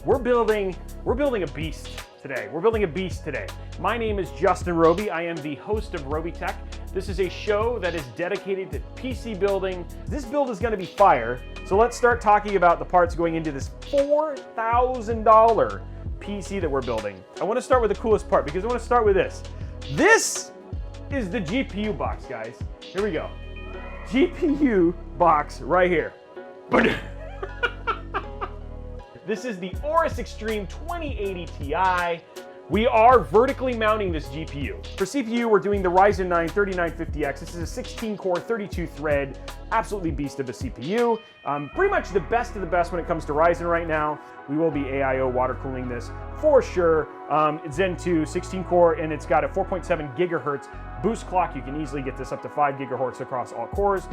we're building a beast today. We're building a beast today. My name is Justin Roby. I am the host of Robeytech. This is a show that is dedicated to PC building. This build is going to be fire. So let's start talking about the parts going into this $4,000 PC that we're building. I want to start with the coolest part because I want to start with this. This is the GPU box, guys. Here we go. GPU box right here. This is the Aorus Extreme 2080 Ti. We are vertically mounting this GPU. For CPU, we're doing the Ryzen 9 3950X. This is a 16-core, 32-thread, absolutely beast of a CPU. Pretty much the best of the best when it comes to Ryzen right now. We will be AIO water cooling this for sure. It's Zen 2, 16-core, and it's got a 4.7 gigahertz boost clock. You can easily get this up to 5 gigahertz across all cores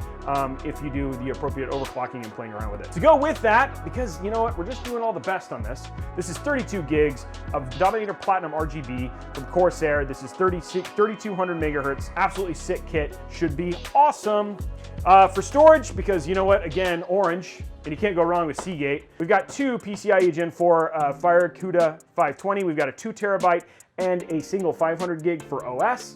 if you do the appropriate overclocking and playing around with it. To go with that, because you know what, we're just doing all the best on this. This is 32 gigs of Dominator Platinum RGB from Corsair. This is 3200 megahertz. Absolutely sick kit. Should be awesome. For storage, because you know what, again, orange, and you can't go wrong with Seagate. We've got two PCIe Gen 4 Fire CUDA 520. We've got a 2 terabyte and a single 500 gig for OS.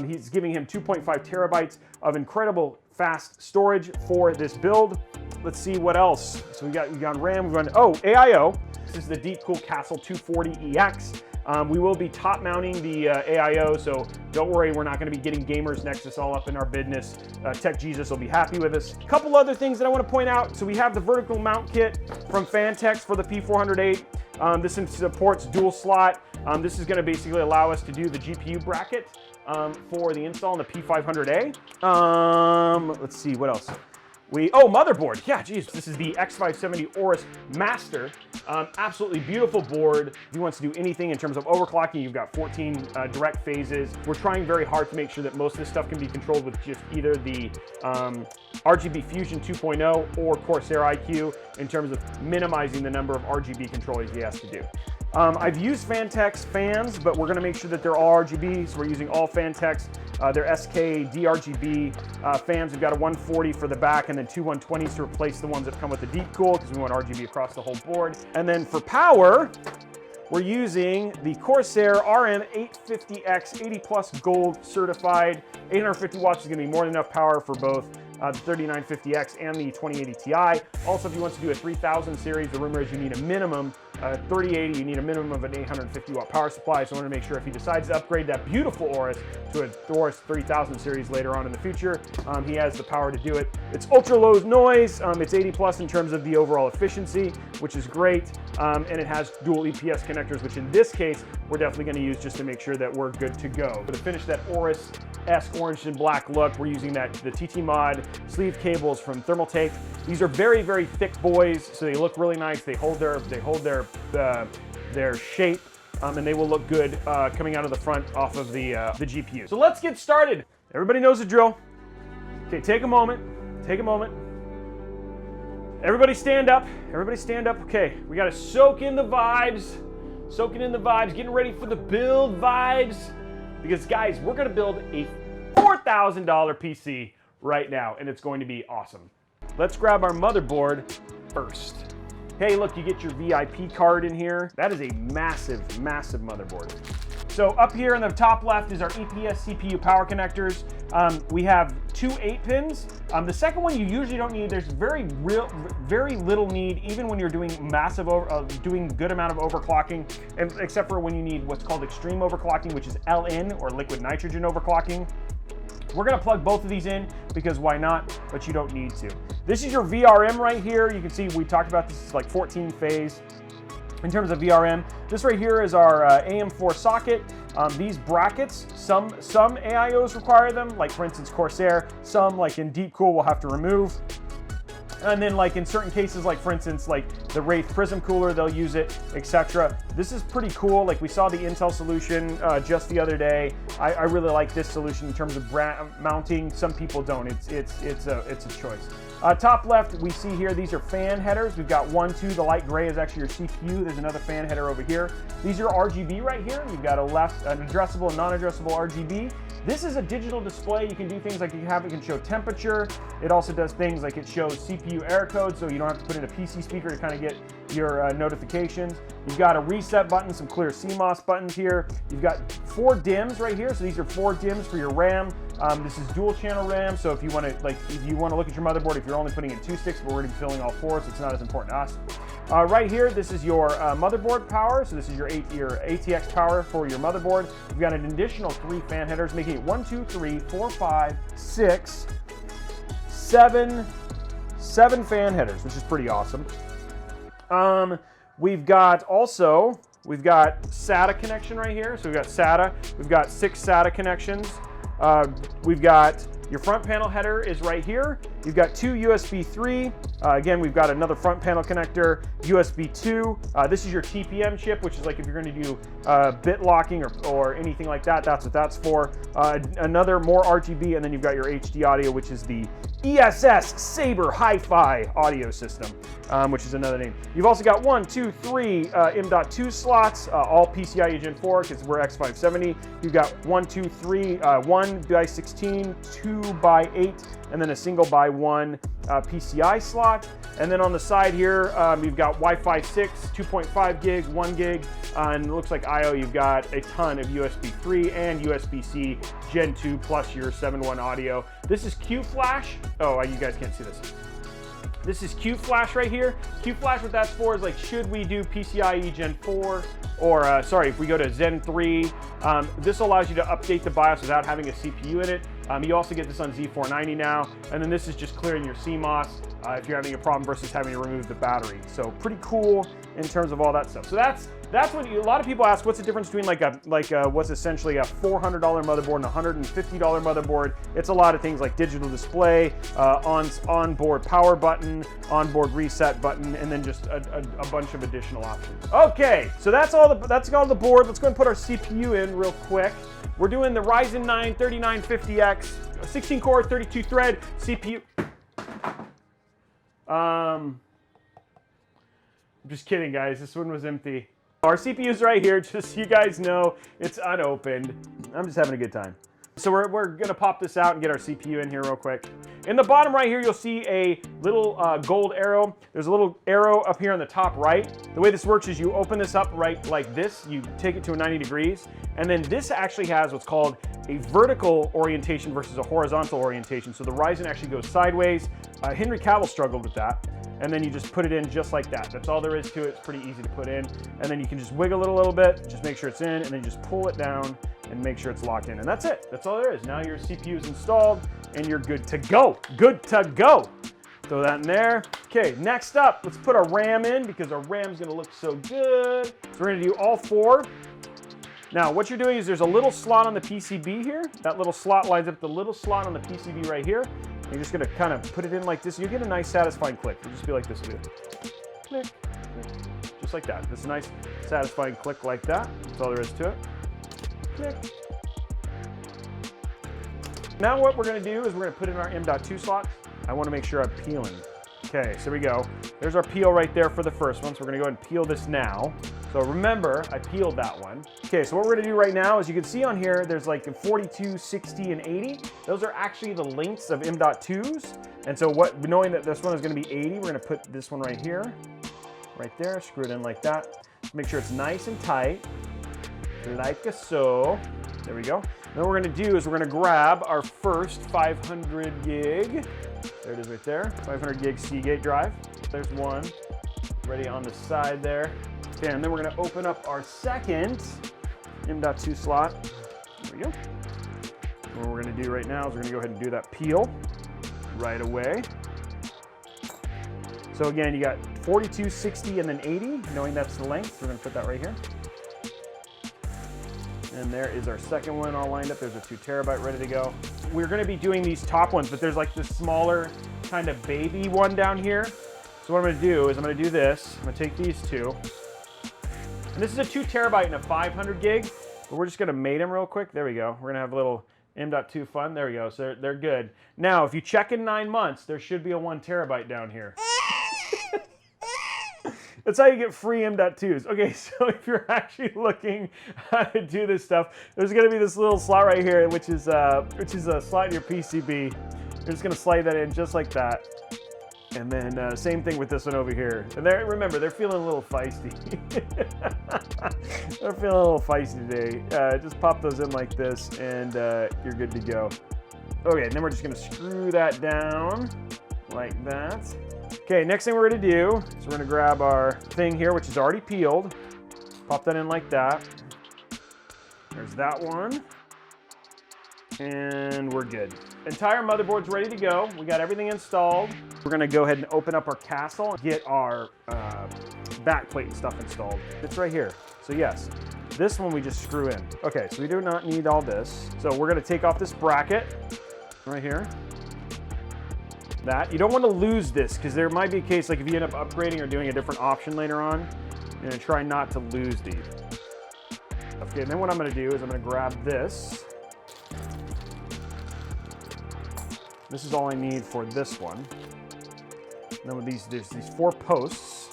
He's giving him 2.5 terabytes of incredible fast storage for this build. Let's see what else. So we got RAM, we've got, AIO. This is the Deep Cool Castle 240EX. We will be top mounting the AIO, so don't worry, we're not going to be getting Gamers Nexus all up in our business. Tech Jesus will be happy with us. A couple other things that I want to point out. So we have the vertical mount kit from Phanteks for the P500a. This supports dual slot. This is going to basically allow us to do the GPU bracket for the install on the P500a. Let's see, what else? Motherboard. Yeah, geez, this is the X570 Aorus Master. Absolutely beautiful board. If you want to do anything in terms of overclocking, you've got 14 direct phases. We're trying very hard to make sure that most of this stuff can be controlled with just either the RGB Fusion 2.0 or Corsair IQ in terms of minimizing the number of RGB controllers he has to do. I've used Phanteks fans, but we're going to make sure that they're all RGB, so we're using all Phanteks. They're SK DRGB fans. We've got a 140 for the back and then two 120s to replace the ones that come with the Deep Cool because we want RGB across the whole board. And then for power, we're using the Corsair RM850X 80 plus gold certified. 850 watts is going to be more than enough power for both the 3950X and the 2080 Ti. Also, if you want to do a 3000 series, the rumor is you need a minimum 3080, you need a minimum of an 850 watt power supply. So I want to make sure if he decides to upgrade that beautiful Aorus to a Aorus 3000 series later on in the future, he has the power to do it. It's ultra low noise. It's 80 plus in terms of the overall efficiency, which is great. And it has dual EPS connectors, which in this case, we're definitely going to use just to make sure that we're good to go. To finish that Aorus-esque orange and black look, we're using the TT Mod sleeve cables from Thermaltake. These are very, very thick boys, so they look really nice. They hold their shape, and they will look good coming out of the front off of the GPU. So let's get started. Everybody knows the drill. Okay, take a moment. Take a moment. Everybody stand up. Everybody stand up. Okay, we got to soak in the vibes. Soaking in the vibes. Getting ready for the build vibes. Because guys, we're going to build a $4,000 PC right now, and it's going to be awesome. Let's grab our motherboard first. Hey, look, you get your VIP card in here. That is a massive, massive motherboard. So up here in the top left is our EPS CPU power connectors. We have two 8-pins. The second one you usually don't need. There's very little need, even when you're doing doing good amount of overclocking, except for when you need what's called extreme overclocking, which is LN or liquid nitrogen overclocking. We're gonna plug both of these in because why not, but you don't need to. This is your VRM right here. You can see we talked about this, it's like 14 phase. In terms of VRM, this right here is our AM4 socket. These brackets, some AIOs require them, like for instance Corsair. Some, like in Deep Cool, we'll have to remove. And then like in certain cases, like for instance, like the Wraith Prism Cooler, they'll use it, etc. This is pretty cool. Like we saw the Intel solution just the other day. I really like this solution in terms of mounting. Some people don't. It's a choice. Top left, we see here, these are fan headers. We've got 1, 2, the light gray is actually your CPU. There's another fan header over here. These are RGB right here. You've got an addressable and non-addressable RGB. This is a digital display. You can do things like it can show temperature. It also does things like it shows CPU error code, so you don't have to put in a PC speaker to kind of get your notifications. You've got a reset button, some clear CMOS buttons here. You've got 4 DIMMs right here. So these are 4 DIMMs for your RAM. This is dual channel RAM. So if you want to, if you want to look at your motherboard, if you're only putting in 2 sticks, but we're going to be filling all 4, so it's not as important to us. Right here, this is your motherboard power. So this is your ATX power for your motherboard. We've got an additional 3 fan headers, making it 1, 2, 3, 4, 5, 6, 7 fan headers, which is pretty awesome. We've got SATA connection right here. So we've got SATA. We've got 6 SATA connections. We've got your front panel header is right here. You've got 2 USB 3. Again, we've got another front panel connector, USB 2. This is your TPM chip, which is like if you're going to do bit locking or anything like that, that's what that's for. Another more RGB, and then you've got your HD audio, which is the ESS Saber Hi-Fi audio system, which is another name. You've also got 1, 2, 3 M.2 slots, all PCIe Gen 4 because we're X570. You've got 1, 2, 3, 1 by 16, 2 by 8, and then a single by 1 PCI slot. And then on the side here, you've got Wi-Fi 6, 2.5 gig, 1 gig, and it looks like I/O. You've got a ton of USB 3 and USB-C Gen 2 plus your 7.1 audio. This is Q-Flash. Oh, you guys can't see this. This is Q-Flash right here. Q-Flash, what that's for is like, should we do PCIe Gen 4? Or, sorry, if we go to Zen 3, this allows you to update the BIOS without having a CPU in it. You also get this on Z490 now. And then this is just clearing your CMOS if you're having a problem versus having to remove the battery. So pretty cool in terms of all that stuff. So that's what a lot of people ask, what's the difference between what's essentially a $400 motherboard and a $150 motherboard? It's a lot of things like digital display, onboard power button, onboard reset button, and then just a bunch of additional options. Okay, so that's all the board. Let's go and put our CPU in real quick. We're doing the Ryzen 9 3950X, 16-core, 32-thread CPU. I'm just kidding, guys. This one was empty. Our CPU's right here, just so you guys know, it's unopened. I'm just having a good time. So we're gonna pop this out and get our CPU in here real quick. In the bottom right here, you'll see a little gold arrow. There's a little arrow up here on the top right. The way this works is you open this up right like this, you take it to a 90 degrees, and then this actually has what's called a vertical orientation versus a horizontal orientation. So the Ryzen actually goes sideways. Henry Cavill struggled with that. And then you just put it in just like that. That's all there is to it. It's pretty easy to put in. And then you can just wiggle it a little bit, just make sure it's in, and then just pull it down and make sure it's locked in. And that's it. That's all there is. Now your CPU is installed and you're good to go. Good to go. Throw that in there. Okay, next up, let's put our RAM in because our RAM's gonna look so good. So we're gonna do all 4. Now, what you're doing is there's a little slot on the PCB here. That little slot lines up the little slot on the PCB right here. You're just gonna kind of put it in like this. You get a nice satisfying click. It'll just be like this. Click, click, just like that. This nice satisfying click like that. That's all there is to it. Click. Now what we're gonna do is we're gonna put in our M.2 slot. I wanna make sure I'm peeling. Okay, so here we go. There's our peel right there for the first one. So we're gonna go ahead and peel this now. So remember, I peeled that one. Okay, so what we're gonna do right now is you can see on here, there's like a 42, 60, and 80. Those are actually the lengths of M.2s. And so knowing that this one is gonna be 80, we're gonna put this one right here, right there, screw it in like that. Make sure it's nice and tight, like so. There we go. Then what we're gonna do is we're gonna grab our first 500 gig. There it is right there, 500 gig Seagate drive. There's one, ready on the side there. Okay, and then we're gonna open up our second M.2 slot. There we go. What we're gonna do right now is we're gonna go ahead and do that peel right away. So again, you got 42, 60, and then 80, knowing that's the length. We're gonna put that right here. And there is our second one all lined up. There's a 2 terabyte ready to go. We're gonna be doing these top ones, but there's like this smaller kind of baby one down here. So what I'm gonna do is I'm gonna do this. I'm gonna take these 2. And this is a 2 terabyte and a 500 gig, but we're just gonna mate them real quick. There we go. We're gonna have a little M.2 fun. There we go. So they're good. Now, if you check in 9 months, there should be a 1 terabyte down here. That's how you get free M.2s. Okay, so if you're actually looking how to do this stuff, there's gonna be this little slot right here, which is a slot in your PCB. You're just gonna slide that in just like that. And then same thing with this one over here. And remember, they're feeling a little feisty. They're feeling a little feisty today. Just pop those in like this and you're good to go. Okay, and then we're just gonna screw that down like that. Okay, next thing we're gonna do is we're gonna grab our thing here, which is already peeled. Pop that in like that. There's that one. And we're good. Entire motherboard's ready to go. We got everything installed. We're gonna go ahead and open up our castle and get our backplate and stuff installed. It's right here. So yes, this one we just screw in. Okay, so we do not need all this. So we're gonna take off this bracket right here. That. You don't want to lose this because there might be a case like if you end up upgrading or doing a different option later on, you're gonna try not to lose these. Okay, and then what I'm gonna do is I'm gonna grab this. This is all I need for this one. And then with these, there's these 4 posts.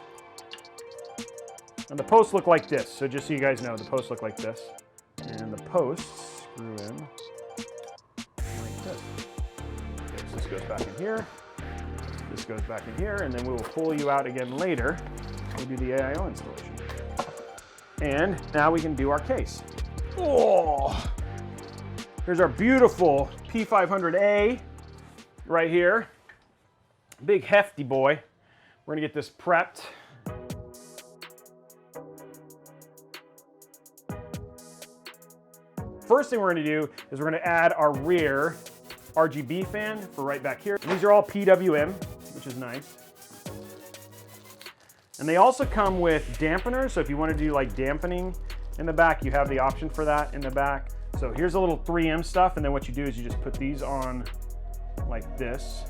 And the posts look like this. So just so you guys know, the posts look like this. And the posts screw in like this. Okay, so this goes back in here. This goes back in here, and then we will pull you out again later. We'll do the AIO installation. And now we can do our case. Oh! Here's our beautiful P500a right here. Big hefty boy. We're gonna get this prepped. First thing we're gonna do is we're gonna add our rear RGB fan for right back here. And these are all PWM, which is nice. And they also come with dampeners, so if you want to do like dampening in the back, you have the option for that in the back. So here's a little 3M stuff, and then what you do is you just put these on like this.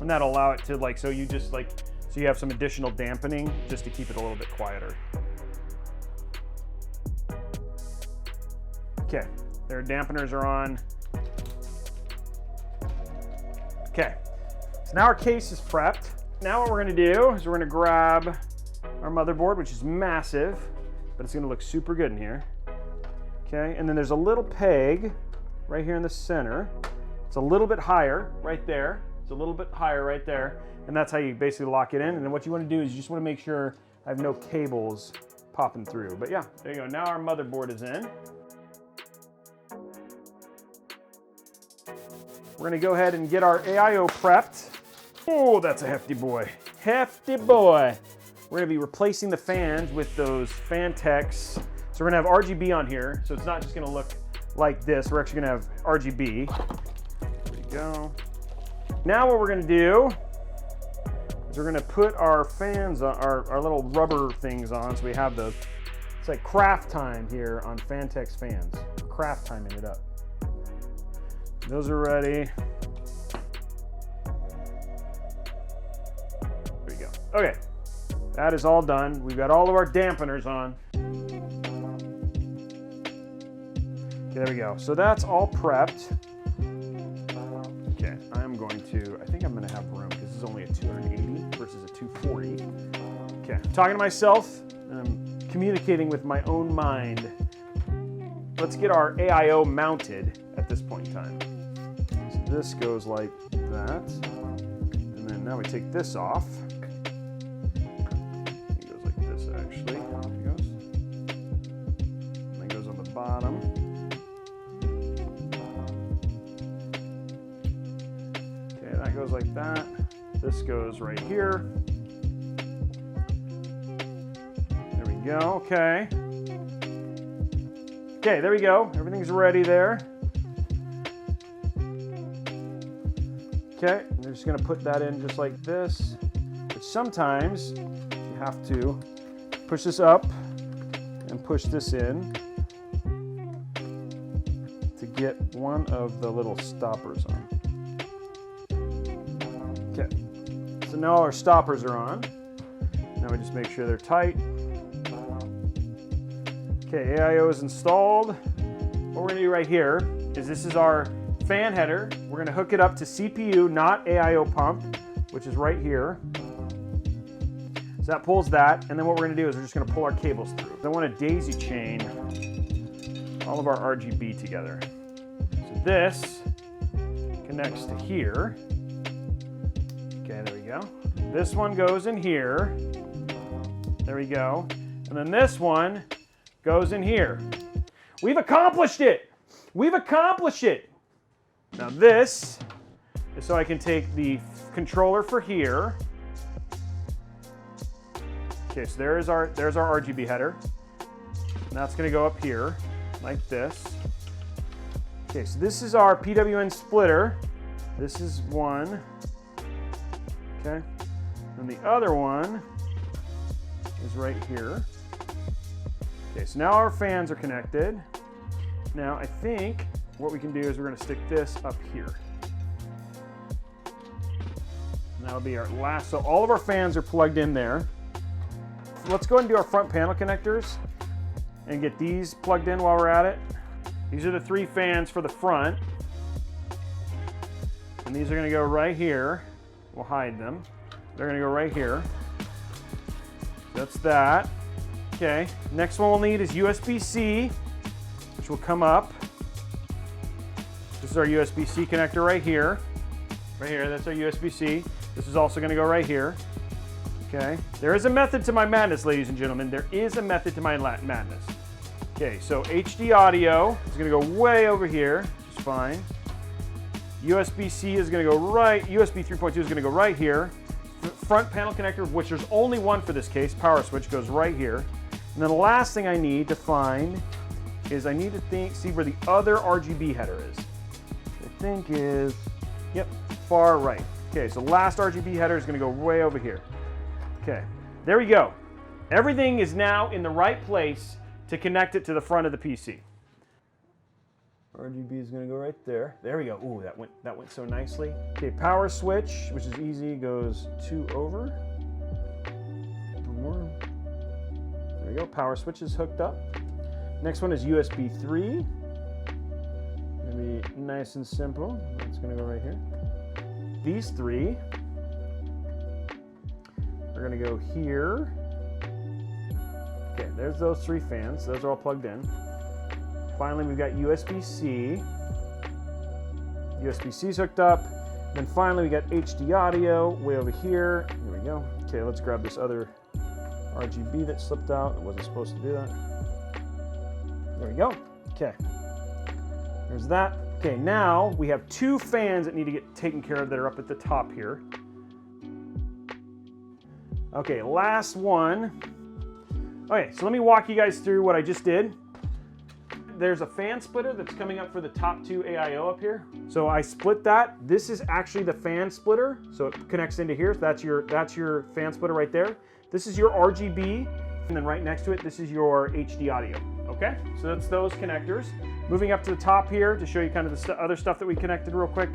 And that'll allow it to like, so you just like, so you have some additional dampening just to keep it a little bit quieter. Okay, their dampeners are on. Okay, so now our case is prepped. Now what we're gonna do is we're gonna grab our motherboard, which is massive, but it's gonna look super good in here. Okay, and then there's a little peg right here in the center. It's a little bit higher right there. It's a little bit higher right there. And that's how you basically lock it in. And then what you wanna do is you just wanna make sure I have no cables popping through. But yeah, there you go. Now our motherboard is in. We're gonna go ahead and get our AIO prepped. Oh, that's a hefty boy. Hefty boy. We're gonna be replacing the fans with those Phanteks. So we're gonna have RGB on here. So it's not just gonna look like this. We're actually gonna have RGB. There we go. Now what we're gonna do is we're gonna put our fans on, our little rubber things on. So we have the, it's like craft time here on Phanteks fans. Craft timing it up. Those are ready. There we go. Okay, that is all done. We've got all of our dampeners on. Okay, there we go. So that's all prepped. Okay, I'm going to, I think I'm gonna have room because this is only a 280 versus a 240. Okay, I'm talking to myself and I'm communicating with my own mind. Let's get our AIO mounted at this point in time. So this goes like that. And then now we take this off. It goes like this actually. There it goes. And then goes on the bottom. Okay, that goes like that. This goes right here. There we go, okay. Okay, there we go. Everything's ready there. Okay, we're just gonna put that in just like this. But sometimes you have to push this up and push this in to get one of the little stoppers on. Okay, so now our stoppers are on. Now we just make sure they're tight. Okay, AIO is installed. What we're gonna do right here is this is our fan header. We're gonna hook it up to CPU, not AIO pump, which is right here. So that pulls that, and then what we're gonna do is we're just gonna pull our cables through. I want to daisy chain all of our RGB together. So this connects to here. Okay, there we go. This one goes in here. There we go. And then this one goes in here. We've accomplished it! We've accomplished it! Now this is so I can take the controller for here. Okay, so there's our RGB header. And that's gonna go up here, like this. Okay, so this is our PWM splitter. This is one. Okay, and the other one is right here. Okay, so now our fans are connected. Now I think what we can do is we're gonna stick this up here. And that'll be our last, so all of our fans are plugged in there. Let's go ahead and do our front panel connectors and get these plugged in while we're at it. These are the 3 fans for the front. And these are gonna go right here. We'll hide them. They're gonna go right here. That's that. Okay, next one we'll need is USB-C, which will come up. This is our USB-C connector right here. Right here, that's our USB-C. This is also gonna go right here. Okay, there is a method to my madness, ladies and gentlemen. There is a method to my madness. Okay, so HD audio is gonna go way over here, which is fine. USB-C is gonna go right, USB 3.2 is gonna go right here. Front panel connector, which there's only one for this case, power switch, goes right here. And then the last thing I need to find is I need to see where the other RGB header is. I think is, yep, far right. Okay, so last RGB header is gonna go way over here. Okay, there we go. Everything is now in the right place to connect it to the front of the PC. RGB is gonna go right there. There we go. Ooh, that went so nicely. Okay, power switch, which is easy, goes 2 over. One more. There we go. Power switch is hooked up. Next one is USB 3. Gonna be nice and simple. That's gonna go right here. These 3 are gonna go here. Okay, there's those 3 fans. Those are all plugged in. Finally, we've got USB-C. USB-C's hooked up. Then finally, we got HD audio way over here. Here we go. Okay, let's grab this other RGB that slipped out. It wasn't supposed to do that. There we go. Okay. There's that. Okay, now we have 2 fans that need to get taken care of that are up at the top here. Okay, last one. Okay, so let me walk you guys through what I just did. There's a fan splitter that's coming up for the top 2 AIO up here. So I split that. This is actually the fan splitter. So it connects into here. So that's your fan splitter right there. This is your RGB. And then right next to it, this is your HD audio. Okay, so that's those connectors. Moving up to the top here to show you kind of the other stuff that we connected real quick.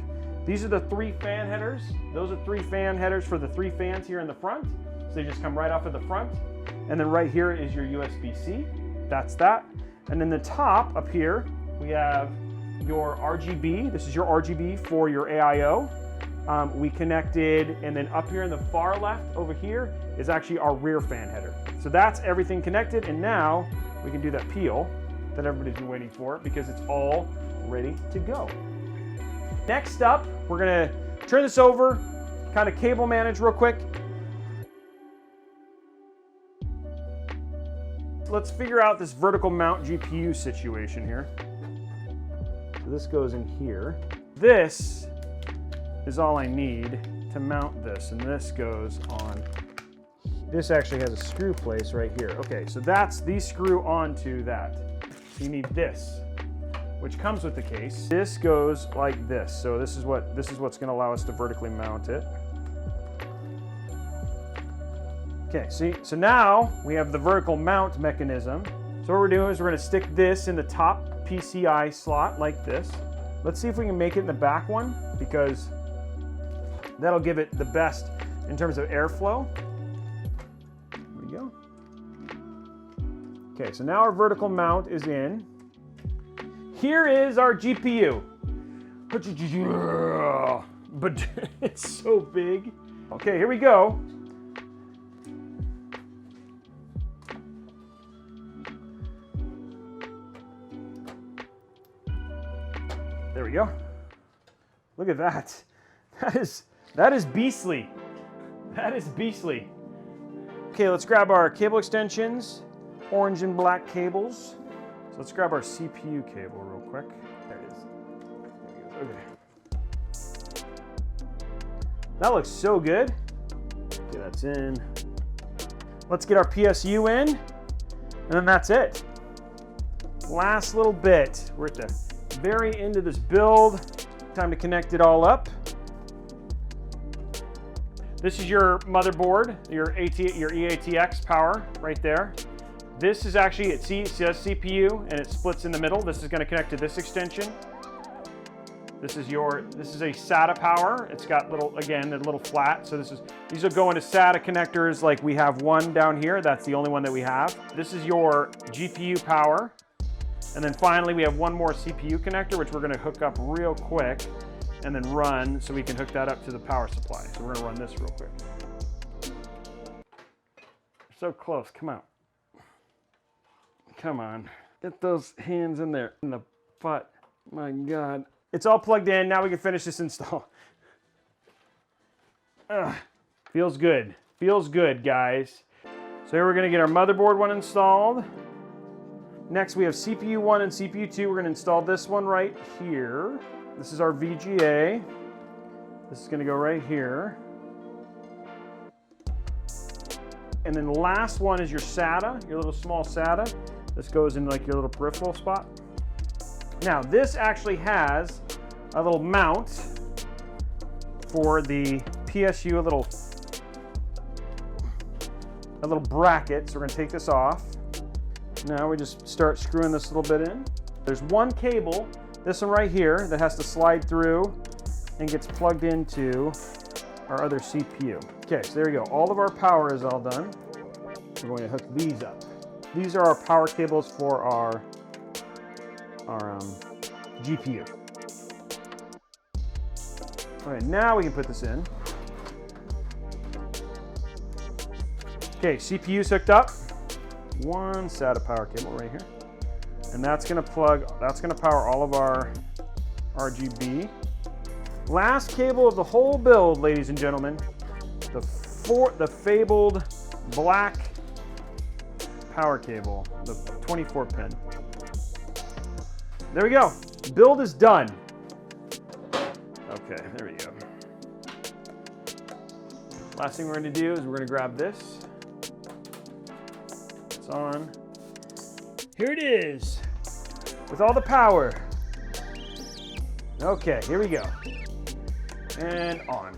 These are the 3 fan headers. Those are 3 fan headers for the 3 fans here in the front. So they just come right off of the front. And then right here is your USB-C. That's that. And then the top up here, we have your RGB. This is your RGB for your AIO. We connected, and then up here in the far left over here is actually our rear fan header. So that's everything connected, and now we can do that peel that everybody's been waiting for because it's all ready to go. Next up, we're gonna turn this over, kind of cable manage real quick. Let's figure out this vertical mount GPU situation here. So this goes in here. This is all I need to mount this, and this goes on. This actually has a screw place right here. Okay, so these screw onto that. So you need this, which comes with the case. This goes like this. So this is what's going to allow us to vertically mount it. Okay, so now we have the vertical mount mechanism. So what we're doing is we're going to stick this in the top PCI slot like this. Let's see if we can make it in the back one, because that'll give it the best in terms of airflow. There we go. Okay, so now our vertical mount is in. Here is our GPU. But it's so big. Okay, here we go. There we go. Look at that. That is beastly. That is beastly. Okay, let's grab our cable extensions, orange and black cables. So let's grab our CPU cable real quick. There it is. Okay. That looks so good. Okay, that's in. Let's get our PSU in, and then that's it. Last little bit. We're at the very end of this build. Time to connect it all up. This is your motherboard, your EATX power right there. This is actually, it says CPU and it splits in the middle. This is going to connect to this extension. This is a SATA power. It's got little, again, a little flat. So these will go into SATA connectors. Like we have one down here. That's the only one that we have. This is your GPU power. And then finally we have one more CPU connector, which we're going to hook up real quick and then run so we can hook that up to the power supply. So we're going to run this real quick. So close, come out. Come on, get those hands in there, in the butt. My God. It's all plugged in, now we can finish this install. Feels good, guys. So here we're gonna get our motherboard one installed. Next we have CPU 1 and CPU 2. We're gonna install this one right here. This is our VGA. This is gonna go right here. And then the last one is your SATA, your little small SATA. This goes in like your little peripheral spot. Now this actually has a little mount for the PSU, a little bracket. So we're gonna take this off. Now we just start screwing this little bit in. There's one cable, this one right here, that has to slide through and gets plugged into our other CPU. Okay, so there we go. All of our power is all done. We're going to hook these up. These are our power cables for our GPU. All right, now we can put this in. Okay, CPU's hooked up. One SATA power cable right here. And that's gonna power all of our RGB. Last cable of the whole build, ladies and gentlemen. The fabled black power cable, the 24 pin. There we go. Build is done. Okay, there we go. Last thing we're going to do is we're going to grab this. It's on. Here it is, with all the power. Okay, here we go. And on.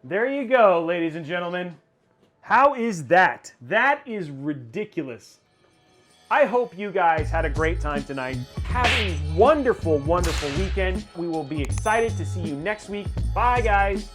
There you go, ladies and gentlemen. How is that? That is ridiculous. I hope you guys had a great time tonight. Have a wonderful, wonderful weekend. We will be excited to see you next week. Bye, guys.